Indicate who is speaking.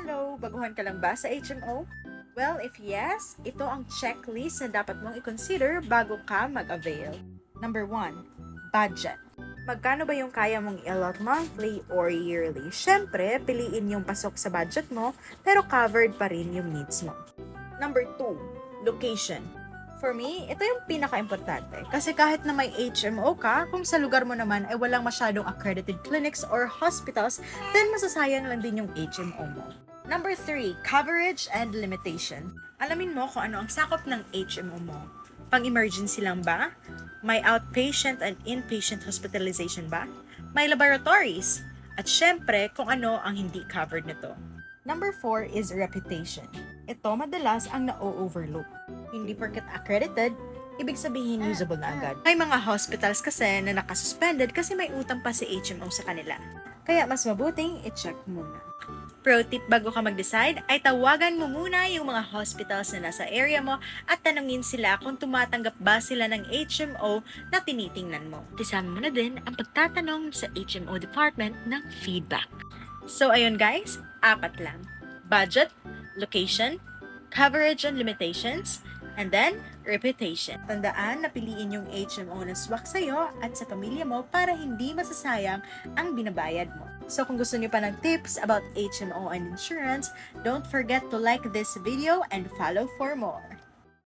Speaker 1: Hello! Baguhan ka lang ba sa HMO? Well, if yes, ito ang checklist na dapat mong i-consider bago ka mag-avail. Number 1, budget. Magkano ba yung kaya mong i-allot monthly or yearly? Siyempre, piliin yung pasok sa budget mo, pero covered pa rin yung needs mo. Number 2, location. For me, ito yung pinaka-importante. Kasi kahit na may HMO ka, kung sa lugar mo naman ay walang masyadong accredited clinics or hospitals, then masasayang lang din yung HMO mo. Number 3, coverage and limitation. Alamin mo kung ano ang sakop ng HMO mo. Pang-emergency lang ba? May outpatient and inpatient hospitalization ba? May laboratories? At syempre, kung ano ang hindi covered nito. Number 4 is reputation. Ito madalas ang na-overlook. Hindi porket accredited, ibig sabihin usable na agad. May mga hospitals kasi na nakasuspended kasi may utang pa si HMO sa kanila. Kaya mas mabuting i-check muna. Pro tip bago ka mag-decide ay tawagan mo muna yung mga hospitals na nasa area mo at tanungin sila kung tumatanggap ba sila ng HMO na tinitingnan mo. Isama mo na din ang pagtatanong sa HMO department ng feedback. So ayun guys, 4 lang. Budget, location, coverage and limitations, and then reputation. Tandaan na piliin yung HMO na swak sa'yo at sa pamilya mo para hindi masasayang ang binabayad mo. So kung gusto niyo pa ng tips about HMO and insurance, don't forget to like this video and follow for more.